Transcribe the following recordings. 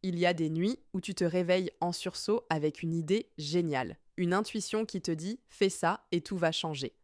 Il y a des nuits où tu te réveilles en sursaut avec une idée géniale, une intuition qui te dit fais ça et tout va changer.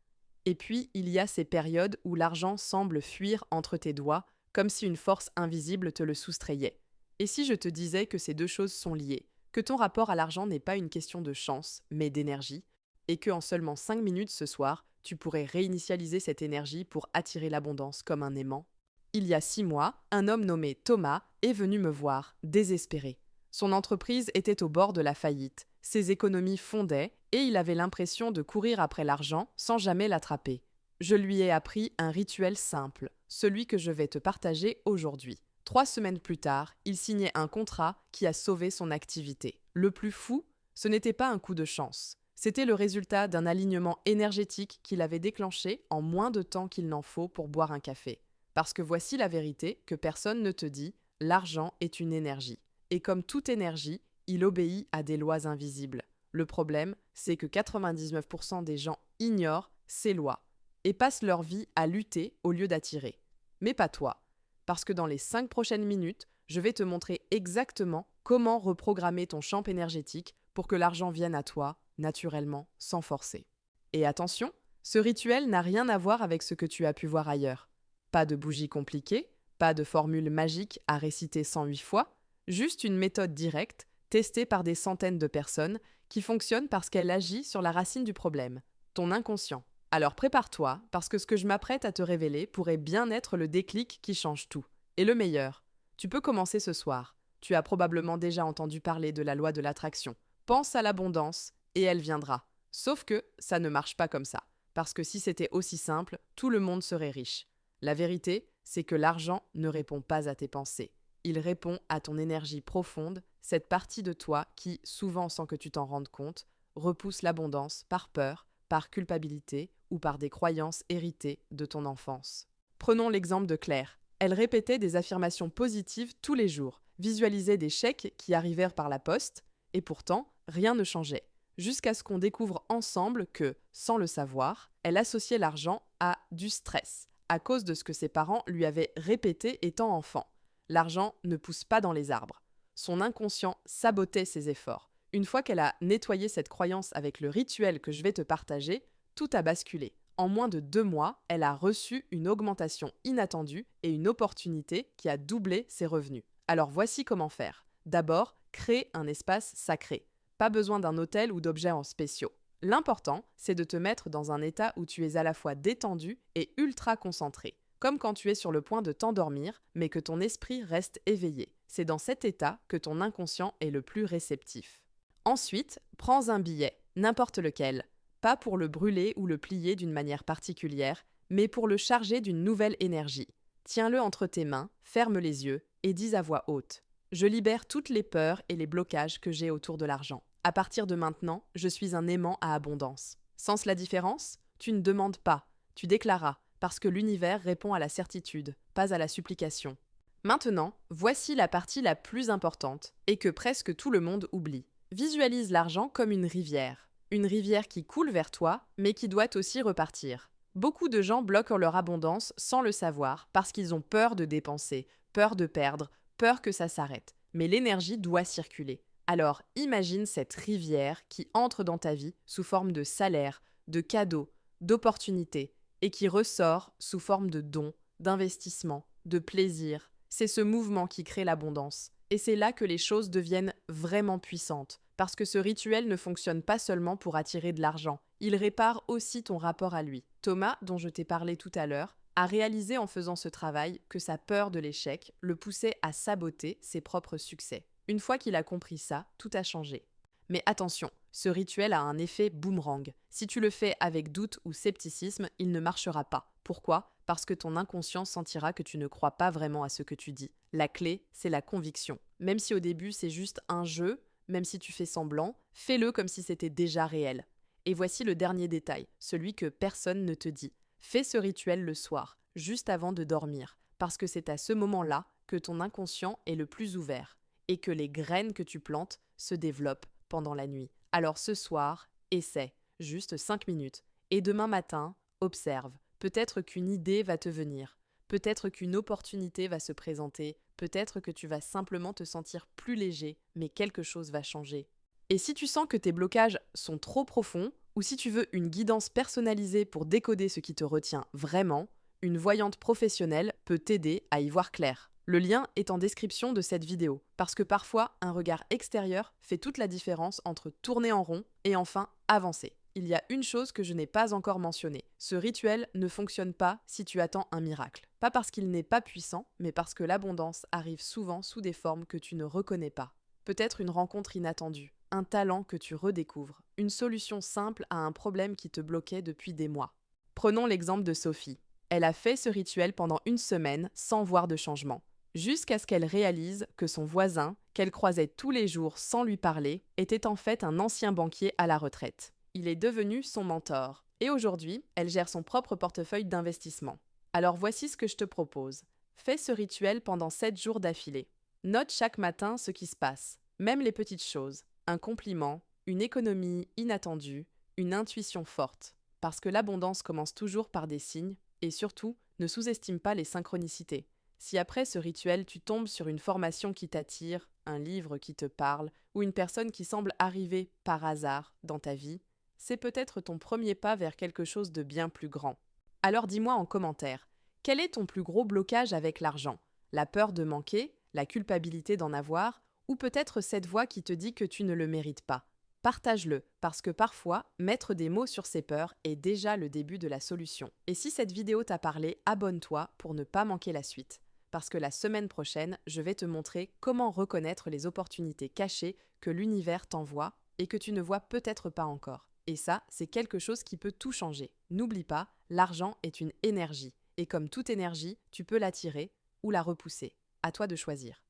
Et puis, il y a ces périodes où l'argent semble fuir entre tes doigts, comme si une force invisible te le soustrayait. Et si je te disais que ces deux choses sont liées, que ton rapport à l'argent n'est pas une question de chance, mais d'énergie, et que en seulement 5 minutes ce soir, tu pourrais réinitialiser cette énergie pour attirer l'abondance comme un aimant? Il y a 6 mois, un homme nommé Thomas est venu me voir, désespéré. Son entreprise était au bord de la faillite, ses économies fondaient et il avait l'impression de courir après l'argent sans jamais l'attraper. Je lui ai appris un rituel simple, celui que je vais te partager aujourd'hui. 3 semaines plus tard, il signait un contrat qui a sauvé son activité. Le plus fou, ce n'était pas un coup de chance. C'était le résultat d'un alignement énergétique qu'il avait déclenché en moins de temps qu'il n'en faut pour boire un café. Parce que voici la vérité que personne ne te dit, l'argent est une énergie. Et comme toute énergie, il obéit à des lois invisibles. Le problème, c'est que 99% des gens ignorent ces lois et passent leur vie à lutter au lieu d'attirer. Mais pas toi, parce que dans les 5 prochaines minutes, je vais te montrer exactement comment reprogrammer ton champ énergétique pour que l'argent vienne à toi, naturellement, sans forcer. Et attention, ce rituel n'a rien à voir avec ce que tu as pu voir ailleurs. Pas de bougie compliquée, pas de formule magique à réciter 108 fois, juste une méthode directe, testée par des centaines de personnes, qui fonctionne parce qu'elle agit sur la racine du problème, ton inconscient. Alors prépare-toi, parce que ce que je m'apprête à te révéler pourrait bien être le déclic qui change tout. Et le meilleur, tu peux commencer ce soir. Tu as probablement déjà entendu parler de la loi de l'attraction. Pense à l'abondance, et elle viendra. Sauf que ça ne marche pas comme ça, parce que si c'était aussi simple, tout le monde serait riche. La vérité, c'est que l'argent ne répond pas à tes pensées. Il répond à ton énergie profonde, cette partie de toi qui, souvent sans que tu t'en rendes compte, repousse l'abondance par peur, par culpabilité ou par des croyances héritées de ton enfance. Prenons l'exemple de Claire. Elle répétait des affirmations positives tous les jours, visualisait des chèques qui arrivèrent par la poste, et pourtant, rien ne changeait. Jusqu'à ce qu'on découvre ensemble que, sans le savoir, elle associait l'argent à du stress, à cause de ce que ses parents lui avaient répété étant enfant. L'argent ne pousse pas dans les arbres. Son inconscient sabotait ses efforts. Une fois qu'elle a nettoyé cette croyance avec le rituel que je vais te partager, tout a basculé. En moins de 2 mois, elle a reçu une augmentation inattendue et une opportunité qui a doublé ses revenus. Alors voici comment faire. D'abord, crée un espace sacré. Pas besoin d'un hôtel ou d'objets en spéciaux. L'important, c'est de te mettre dans un état où tu es à la fois détendu et ultra concentré. Comme quand tu es sur le point de t'endormir, mais que ton esprit reste éveillé. C'est dans cet état que ton inconscient est le plus réceptif. Ensuite, prends un billet, n'importe lequel. Pas pour le brûler ou le plier d'une manière particulière, mais pour le charger d'une nouvelle énergie. Tiens-le entre tes mains, ferme les yeux et dis à voix haute. Je libère toutes les peurs et les blocages que j'ai autour de l'argent. À partir de maintenant, je suis un aimant à abondance. Sens la différence? Tu ne demandes pas, tu déclaras, parce que l'univers répond à la certitude, pas à la supplication. Maintenant, voici la partie la plus importante, et que presque tout le monde oublie. Visualise l'argent comme une rivière. Une rivière qui coule vers toi, mais qui doit aussi repartir. Beaucoup de gens bloquent leur abondance sans le savoir, parce qu'ils ont peur de dépenser, peur de perdre, peur que ça s'arrête. Mais l'énergie doit circuler. Alors imagine cette rivière qui entre dans ta vie sous forme de salaire, de cadeaux, d'opportunités, et qui ressort sous forme de dons, d'investissements, de plaisir. C'est ce mouvement qui crée l'abondance. Et c'est là que les choses deviennent vraiment puissantes, parce que ce rituel ne fonctionne pas seulement pour attirer de l'argent, il répare aussi ton rapport à lui. Thomas, dont je t'ai parlé tout à l'heure, a réalisé en faisant ce travail que sa peur de l'échec le poussait à saboter ses propres succès. Une fois qu'il a compris ça, tout a changé. Mais attention, ce rituel a un effet boomerang. Si tu le fais avec doute ou scepticisme, il ne marchera pas. Pourquoi? Parce que ton inconscient sentira que tu ne crois pas vraiment à ce que tu dis. La clé, c'est la conviction. Même si au début c'est juste un jeu, même si tu fais semblant, fais-le comme si c'était déjà réel. Et voici le dernier détail, celui que personne ne te dit. Fais ce rituel le soir, juste avant de dormir, parce que c'est à ce moment-là que ton inconscient est le plus ouvert et que les graines que tu plantes se développent pendant la nuit. Alors ce soir, essaie, juste 5 minutes. Et demain matin, observe. Peut-être qu'une idée va te venir. Peut-être qu'une opportunité va se présenter. Peut-être que tu vas simplement te sentir plus léger, mais quelque chose va changer. Et si tu sens que tes blocages sont trop profonds, ou si tu veux une guidance personnalisée pour décoder ce qui te retient vraiment, une voyante professionnelle peut t'aider à y voir clair. Le lien est en description de cette vidéo, parce que parfois, un regard extérieur fait toute la différence entre tourner en rond et enfin avancer. Il y a une chose que je n'ai pas encore mentionnée. Ce rituel ne fonctionne pas si tu attends un miracle. Pas parce qu'il n'est pas puissant, mais parce que l'abondance arrive souvent sous des formes que tu ne reconnais pas. Peut-être une rencontre inattendue, un talent que tu redécouvres, une solution simple à un problème qui te bloquait depuis des mois. Prenons l'exemple de Sophie. Elle a fait ce rituel pendant une semaine sans voir de changement, jusqu'à ce qu'elle réalise que son voisin, qu'elle croisait tous les jours sans lui parler, était en fait un ancien banquier à la retraite. Il est devenu son mentor, et aujourd'hui, elle gère son propre portefeuille d'investissement. Alors voici ce que je te propose. Fais ce rituel pendant 7 jours d'affilée. Note chaque matin ce qui se passe, même les petites choses. Un compliment, une économie inattendue, une intuition forte. Parce que l'abondance commence toujours par des signes, et surtout, ne sous-estime pas les synchronicités. Si après ce rituel, tu tombes sur une formation qui t'attire, un livre qui te parle, ou une personne qui semble arriver par hasard dans ta vie, c'est peut-être ton premier pas vers quelque chose de bien plus grand. Alors dis-moi en commentaire, quel est ton plus gros blocage avec l'argent? La peur de manquer, la culpabilité d'en avoir, ou peut-être cette voix qui te dit que tu ne le mérites pas? Partage-le, parce que parfois, mettre des mots sur ces peurs est déjà le début de la solution. Et si cette vidéo t'a parlé, abonne-toi pour ne pas manquer la suite. Parce que la semaine prochaine, je vais te montrer comment reconnaître les opportunités cachées que l'univers t'envoie et que tu ne vois peut-être pas encore. Et ça, c'est quelque chose qui peut tout changer. N'oublie pas, l'argent est une énergie. Et comme toute énergie, tu peux l'attirer ou la repousser. À toi de choisir.